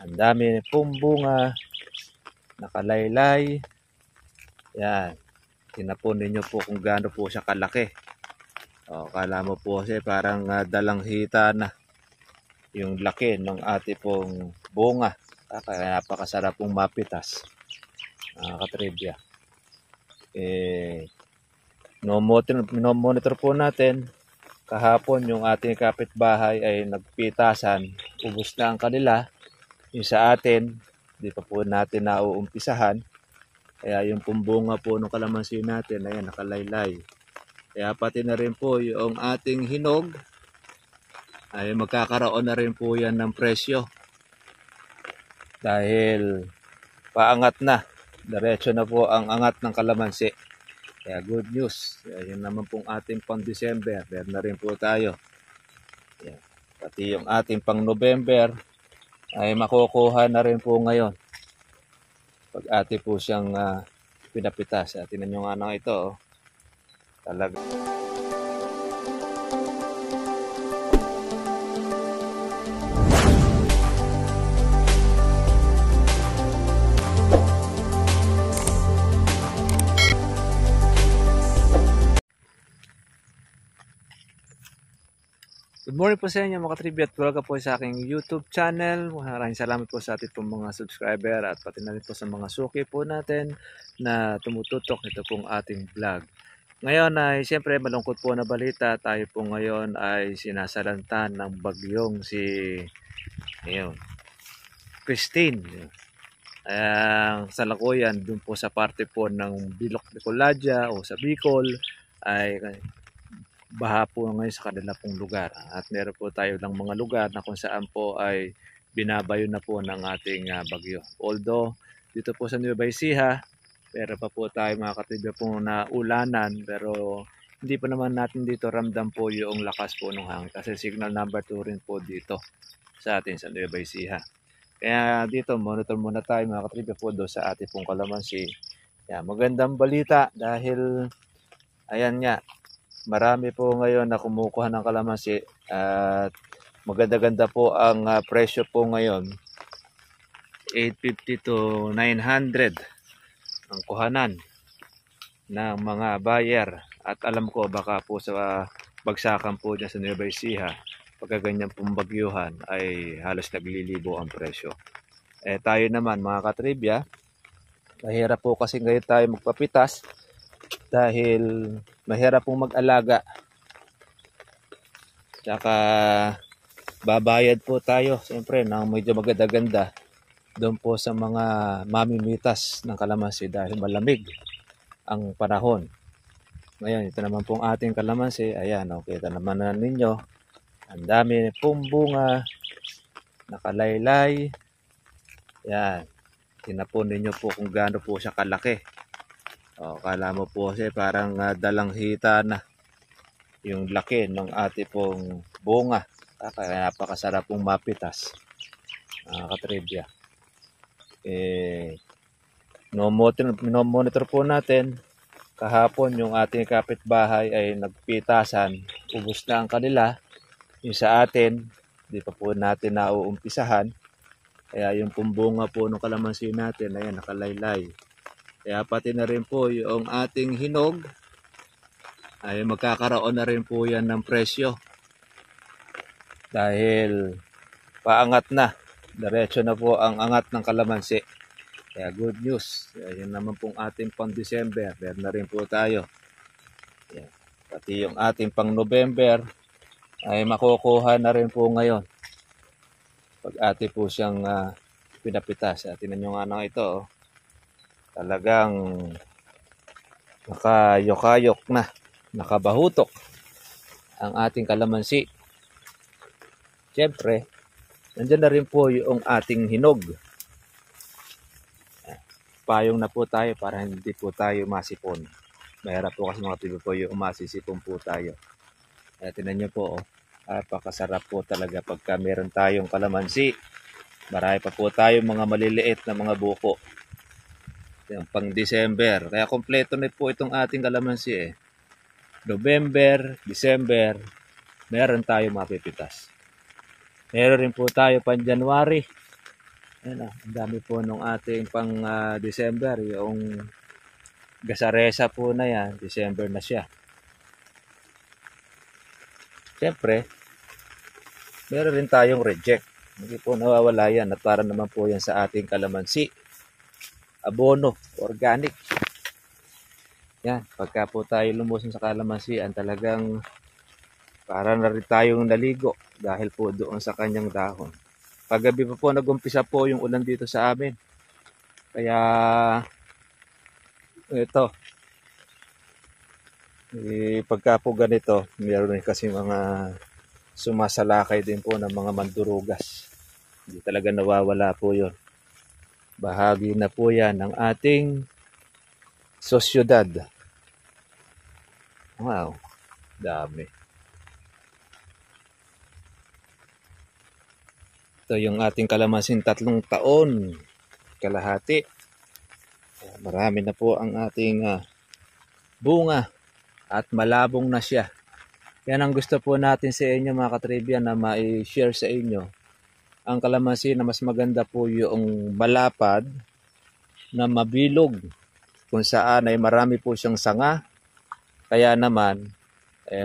Ang dami pong bunga, nakalaylay. Yan. Tinapon ninyo po kung gaano po siya kalaki. O, kala mo po kasi parang dalang hita na yung laki ng ating pong bunga. Kaya napakasarap pong mapitas. Katribya. No-monitor po natin. Kahapon yung ating kapitbahay ay nagpitasan. Ubus na ang kanila. Yung sa atin, di pa po natin nauumpisahan. Kaya yung pumbunga po ng kalamansi natin, ayan, nakalaylay. Kaya pati na rin po yung ating hinog, ay magkakaroon na rin po yan ng presyo. Dahil paangat na. Diretso na po ang angat ng kalamansi. Kaya good news. Kaya yun naman pong ating pang December. Meron na rin po tayo. Ayan. Pati yung ating pang November, ay makukuha na rin po ngayon pag ate po siyang pinapitas. Tingnan nyo nga na ito. Oh. Talaga. Good morning po sa inyo mga katribya at welcome po sa aking YouTube channel. Maraming salamat po sa ating pong mga subscriber at pati na rin po sa mga suki po natin na tumututok ito pong ating vlog. Ngayon ay siyempre malungkot po na balita. Tayo po ngayon ay sinasalantan ng bagyong si Christine. Ang salakuyan dun po sa parte po ng Bilok de Coladja o sa Bicol ay baha po ngayon sa kanila pong lugar. At meron po tayo ng mga lugar na kung saan po ay binabayo na po ng ating bagyo. Although dito po sa Nueva Ecija, meron pa po tayo mga katibya po na ulanan, pero hindi pa naman natin dito ramdam po yung lakas po ng hangin. Kasi signal number 2 rin po dito sa atin sa Nueva Ecija. Kaya dito monitor muna tayo mga katibya po do sa ating pong kalamansi. Yan, magandang balita dahil ayan nga, marami po ngayon na kumukuha ng kalamansi at maganda-ganda po ang presyo po ngayon. 850 to 900 ang kuhanan ng mga buyer. At alam ko baka po sa bagsakan po dyan sa Nueva Ecija, pagka ganyan pong bagyuhan ay halos naglilibo ang presyo. Tayo naman mga katribya, mahirap po kasi ngayon tayo magpapitas dahil mahirap pong mag-alaga. Tsaka babayad po tayo siyempre ng medyo maganda-ganda doon po sa mga mamimitas ng kalamansi dahil malamig ang panahon. Ngayon, ito naman pong ating kalamansi. Ayan, kita naman na ninyo. Ang dami pong bunga, nakalaylay. Ayan, tinapon ninyo po kung gaano po siya kalaki. O, kala mo po kasi parang dalang hita na yung laki ng ating pong bunga. Kaya napakasarap pong mapitas. Katribya. No-monitor po natin. Kahapon yung ating kapitbahay ay nagpitasan. Ubus na ang kanila. Yung sa atin, di pa po natin nauumpisahan. Kaya yung pumbunga po ng kalamansi natin, ayan, nakalaylay. Kaya pati na rin po yung ating hinog, ay magkakaroon na rin po yan ng presyo. Dahil paangat na. Diretso na po ang angat ng kalamansi. Kaya good news. Kaya yun naman pong ating pang December. Meron na rin po tayo. Yan. Pati yung ating pang November ay makukuha na rin po ngayon pag ate po siyang pinapitas. Tingnan nyo nga na ito. Oh. Talagang nakayok-ayok na, nakabahutok ang ating kalamansi. Siyempre, nandiyan na rin po yung ating hinog. Payong na po tayo para hindi po tayo masipon. Mahirap po kasi mga tibo po yung masisipon po tayo. Tingnan nyo po, napakasarap po talaga pagka meron tayong kalamansi. Marami pa po tayong mga maliliit na mga buko. Yung pang December. Kaya kompleto na po itong ating kalamansi. November, December, meron tayong mapipitas. Meron rin po tayo pang January. Ayan, ang dami po nung ating pang December. Yung gasaresa po na yan, December na siya. Siyempre, meron rin tayong reject. Hindi po nawawala yan at para naman po yan sa ating kalamansi. Abono, organic. Yan, pagka po tayo lumuson sa kalamansian, talagang para na rin tayong naligo dahil po doon sa kanyang dahon. Paggabi pa po nag-umpisa po yung ulan dito sa amin. Kaya ito, pagka po ganito, meron kasi mga sumasalakay din po ng mga mandurugas. Hindi talaga nawawala po yun. Bahagi na po yan ng ating sosyudad. Wow, dami. Ito yung ating kalamansin 3 taon, kalahati. Marami na po ang ating bunga at malabong na siya. Yan ang gusto po natin sa inyo mga katribya na ma-share sa inyo. Ang kalamansi na mas maganda po yung malapad na mabilog kung saan ay marami po siyang sanga. Kaya naman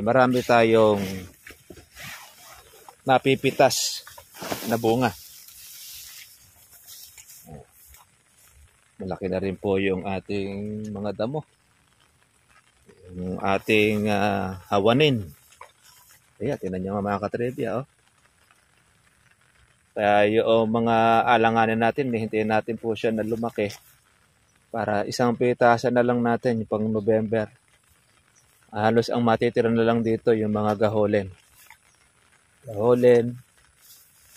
marami tayong napipitas na bunga. Malaki na rin po yung ating mga damo. Yung ating hawanin. Kaya, tinan nyo mga katribya. Oh. Kaya yung mga alanganin natin, hintayin natin po siya na lumaki. Para isang pitasan na lang natin yung pang November. Halos ang matitira na lang dito yung mga gaholen. Gaholen.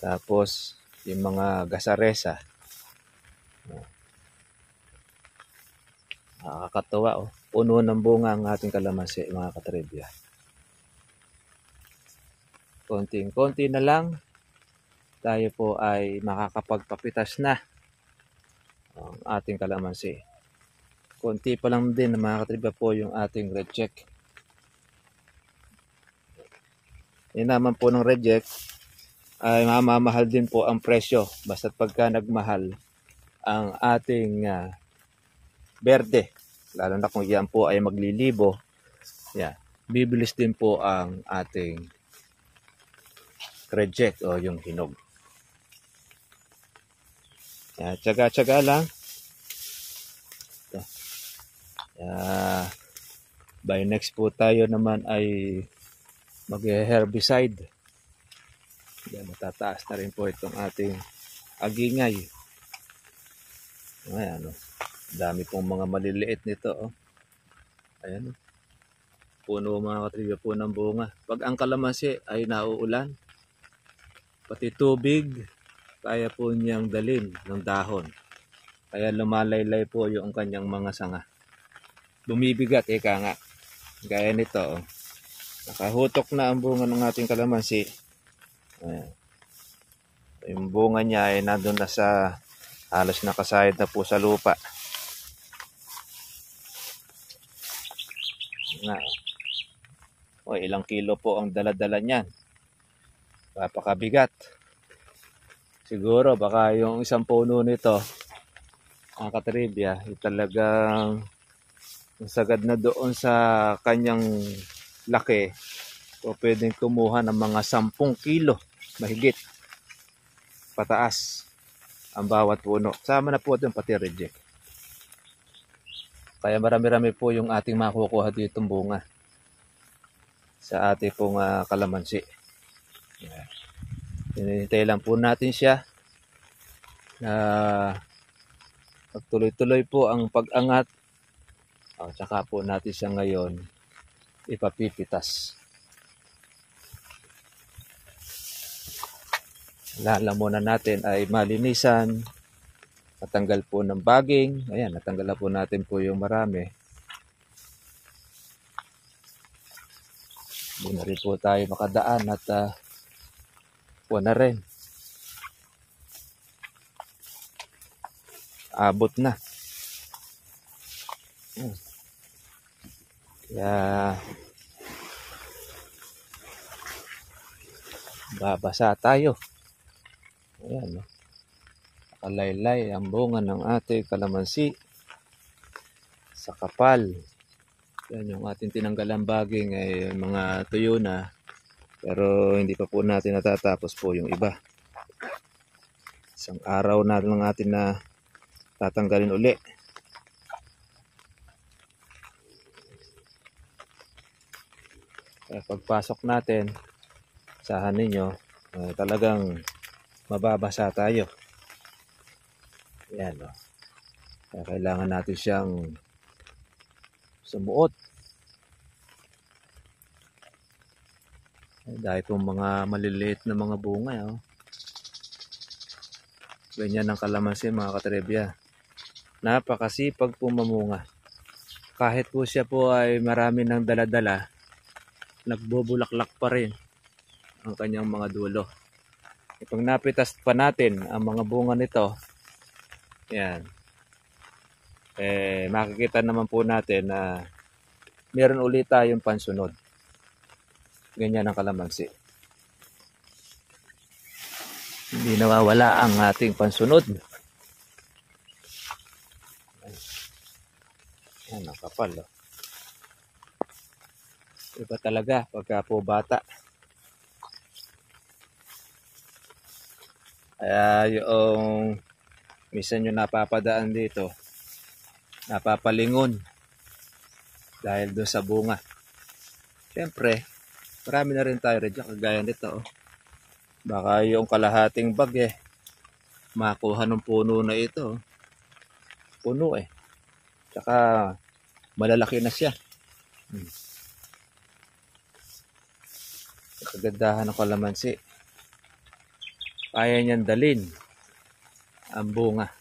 Tapos yung mga gasaresa. Nakakatuwa. Oh. Puno ng bunga ang ating kalamansi mga katribya. Konting-konti na lang, tayo po ay makakapagpapitas na ang ating kalamansi. Konti pa lang din mga katribya po yung ating reject. Yan naman po ng reject ay mamamahal din po ang presyo. Basta't pagka nagmahal ang ating berde, lalo na kung yan po ay maglilibo, yan, bibilis din po ang ating reject o yung hinog. Yan, tsaga-tsaga lang. By next po tayo naman ay mag-herbicide. Yan, matataas na rin po itong ating agingay. Ayan, oh. Dami pong mga maliliit nito. Oh. Ayan, oh. Puno mga katribya po ng bunga. Pag ang kalamansi ay nauulan, pati tubig, kaya po niyang dalhin ng dahon. Kaya lumalaylay po yung kanyang mga sanga. Bumibigat, eka nga. Gaya nito, oh. Nakahutok na ang bunga ng ating kalamansi. Ayan. Yung bunga niya ay nandun na sa halos nakasayad na po sa lupa. Nga. O, ilang kilo po ang dala-dala niyan. Papakabigat. Siguro baka yung isang puno nito, ang katribya, talagang sagad na doon sa kanyang laki. So, pwedeng kumuha ng mga 10 kilo mahigit pataas ang bawat puno. Sama na po ito pati reject. Kaya marami-rami po yung ating makukuha ditong bunga sa ating pong kalamansi. Hinihintay lang po natin siya na pagtuloy-tuloy po ang pag-angat. Tsaka po natin siya ngayon ipapipitas. Lalamunan natin ay malinisan, natanggal po ng baging. Ayan, natanggal na po natin po yung marami. Hindi na rin po tayo makadaan at na rin. Abot na. Kaya babasa tayo. Ayan, no? Nakalaylay ang bunga ng ating kalamansi sa kapal. Yan yung ating tinanggalang baging ay mga tuyo na, pero hindi pa po natin natatapos po yung iba. Isang araw na lang natin na tatanggalin uli. Kaya pagpasok natin, sahan ninyo, talagang mababasa tayo. Yan, no? Kaya kailangan natin siyang sumuot. Dahil pong mga maliliit na mga bunga, oh. Ganyan ang kalamansi, mga katrebya. Napakasipag po mamunga. Kahit po siya po ay marami ng daladala, nagbubulaklak pa rin ang kanyang mga dulo. Pag napitas pa natin ang mga bunga nito, yan, makikita naman po natin na meron ulit tayong pansunod. Ganyan ang kalamansi. Hindi nawawala ang ating pansunod. Yan, ang kapal, oh. Iba talaga pagka po bata. Kaya yung minsan yung napapadaan dito, napapalingon dahil doon sa bunga. Siyempre, marami na rin tayo rin dyan, kagaya nito, oh. Baka yung kalahating bag makuha ng puno na ito. Puno Tsaka malalaki na siya. Kagandahan ng kalamansi. Kaya niyan dalin ang bunga.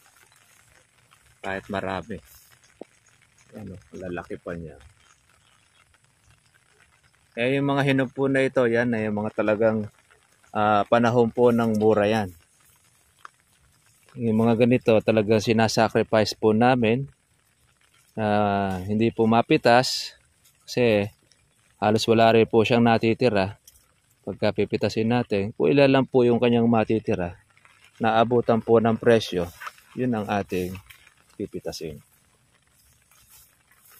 Kahit marami. Ano, malalaki pa niya. Kaya yung mga hinog po na ito, yan ay yung mga talagang panahon po ng mura yan. Yung mga ganito talagang sinasacrifice po namin, hindi po mapitas kasi halos wala rin po siyang natitira. Pagka pipitasin natin, kung ilan lang po yung kanyang matitira, naabutan po ng presyo, yun ang ating pipitasin.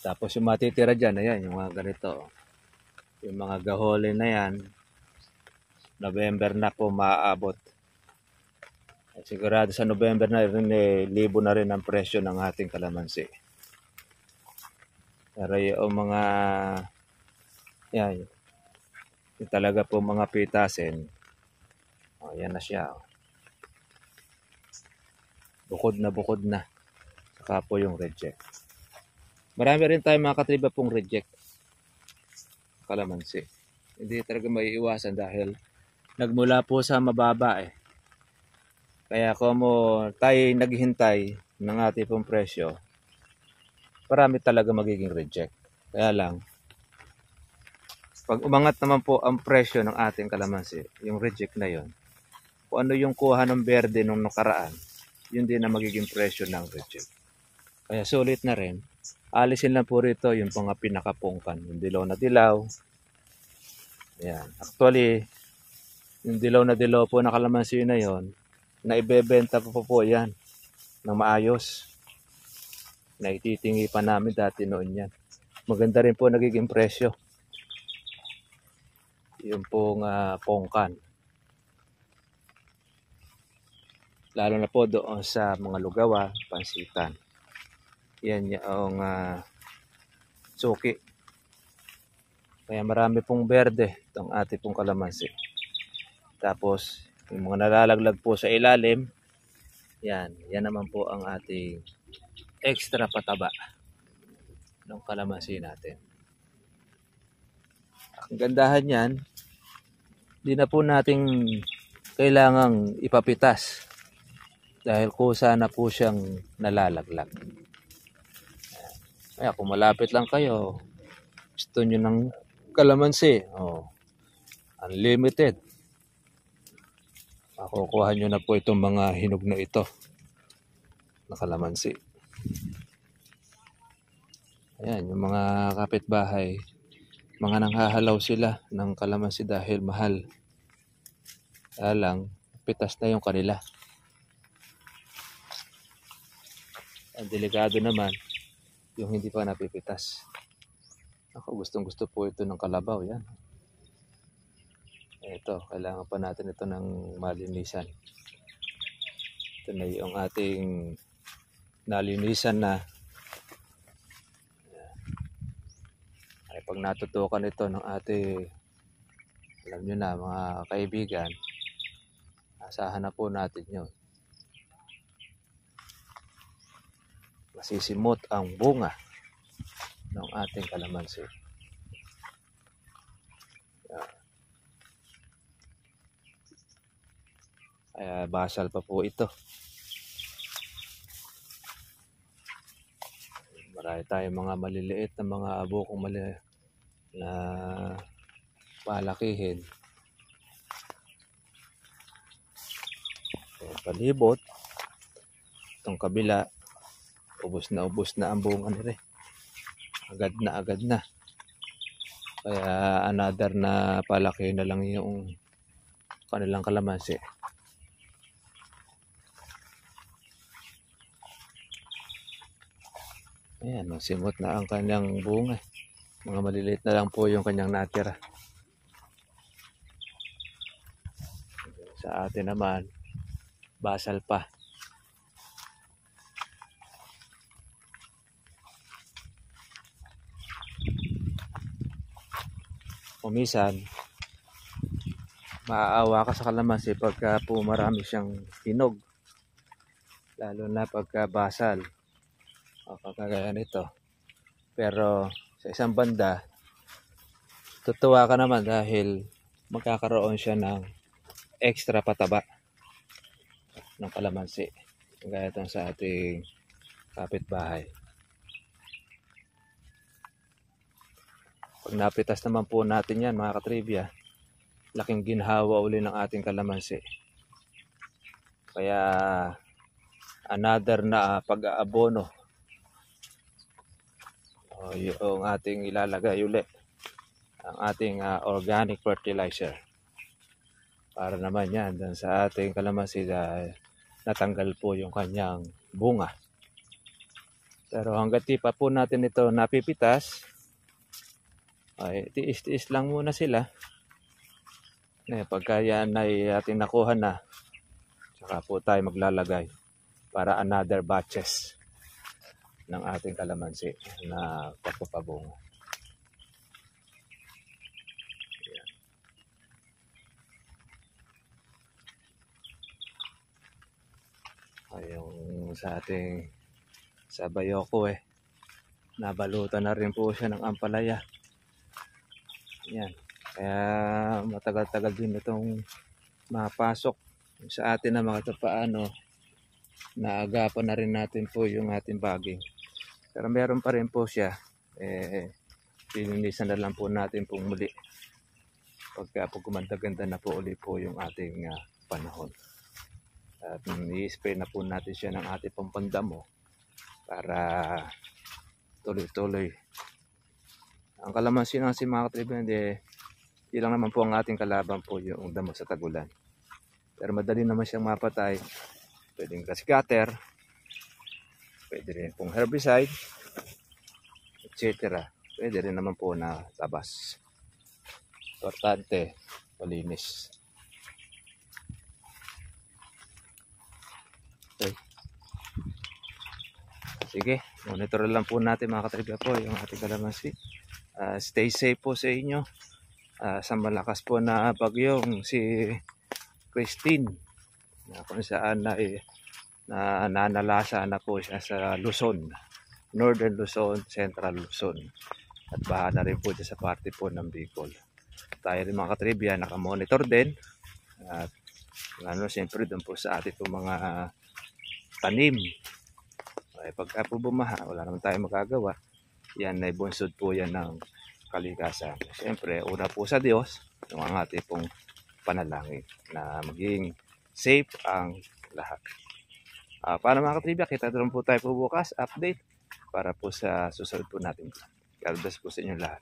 Tapos yung matitira dyan, ayan, yung mga ganito, yung mga gahole na yan, November na po maaabot. At sigurado sa November na rin, libo na rin ang presyo ng ating kalamansi. Pero yung mga, yan, yung talaga po mga pitasin, yan na siya. Bukod na. Saka po yung reject. Marami rin tayo mga katriba pong reject kalamansi. Hindi talaga maiiwasan dahil nagmula po sa mababa Kaya kung tayo naghihintay ng ating pong presyo, marami talaga magiging reject. Kaya lang, pag umangat naman po ang presyo ng ating kalamansi, yung reject na yon, kung ano yung kuha ng berde nung nakaraan, yun din ang magiging presyo ng reject. Kaya sulit na rin, alisin lang po rito yung mga pinakapungkan, yung dilaw na dilaw. Ayan. Actually, yung dilaw na dilaw po na kalamansi na yon, na ibebenta po yan ng maayos. Naititingi pa namin dati noon yan. Maganda rin po nagiging presyo. Yung pong pongkan. Lalo na po doon sa mga lugawa, pansitan. Yan yung suki. Kaya marami pong berde itong ating pong kalamansi. Tapos, yung mga nalalaglag po sa ilalim, yan naman po ang ating extra pataba ng kalamansi natin. Ang gandahan yan, di na po nating kailangang ipapitas dahil kusa na po siyang nalalaglag. Kaya kung malapit lang kayo, gusto nyo ng kalamansi, unlimited. Makukuha nyo na po itong mga hinog na ito na kalamansi. Ayan, yung mga kapitbahay, mga nanghahalaw sila ng kalamansi dahil mahal. Kaya lang, pitas na yung kanila. Ang delikado naman yung hindi pa napipitas. Ako, gustong gusto po ito ng kalabaw. Yan. Ito, kailangan pa natin ito ng malinisan. Ito na yung ating nalinisan na. Ay, pag natutukan ito ng ating, alam nyo na mga kaibigan, asahan na po natin yun. Masisimot ang bunga ng ating kalamansi. Kaya basal pa po ito. Marami tayong mga maliliit na mga bukong na palakihin. Palibot. Itong kabila, ubos na ang bunga nila. Agad na. Kaya another na palaki na lang yung kanilang kalamansi. Ayan, simot na ang kanyang bunga. Mga maliliit na lang po yung kanyang natira. Sa atin naman, basal pa. Kumisan, maaawa ka sa kalamansi pagka po marami siyang hinog. Lalo na pagka basal. O kagaya nito. Pero sa isang banda, tutuwa ka naman dahil magkakaroon siya ng extra pataba ng kalamansi. Kagaya itong sa ating kapitbahay. Pag napitas naman po natin yan mga katribya, laking ginhawa uli ng ating kalamansi. Kaya another na pag-aabono yung ating ilalagay uli, ang ating organic fertilizer, para naman yan dun sa ating kalamansi dahil natanggal po yung kanyang bunga. Pero hanggat di pa po natin ito napipitas, ay tiis-tiis lang muna sila. Pagka yan ay ating nakuha na, saka po tayo maglalagay para another batches ng ating kalamansi na pagpapabungo. Yung sa ating sa bayoko nabalutan na rin po siya ng ampalaya. Yan. Kaya matagal-tagal din itong mapasok sa atin na mga paano naagapan na rin natin po yung ating baging. Pero meron pa rin po siya. Pininisan na lang po natin pong muli. Pagka po gumanda-ganda na po uli po yung ating panahon. At i-spray na po natin siya ng ating pampandamo para tuloy-tuloy. Ang kalamansi ng si mga katriban, ilang naman po ang ating kalaban po yung damo sa tagulan. Pero madali naman siyang mapatay. Pwedeng grass cutter, pwede rin pong herbicide, etc. Pwede rin naman po na tabas. Importante, malinis. Okay. Sige, monitor lang po natin mga katribya po yung ating kalamansi. Stay safe po sa inyo. Sa malakas po na bagyong si Christine, na kung saan na nanalasa na po siya sa Luzon, Northern Luzon, Central Luzon, at baha na rin po dyan sa parte po ng Bicol. Tayo rin mga katribya nakamonitor din, at siyempre doon po sa ating po mga tanim. Pagka po bumaha, wala naman tayong magagawa. Yan ay bunsod po yan ng kalikasan. Siyempre, una po sa Diyos, yung ang ating pong panalangin na maging safe ang lahat. Para mga katribya, kita doon po tayo po bukas, update para po sa susunod po natin. God bless po sa inyo lahat.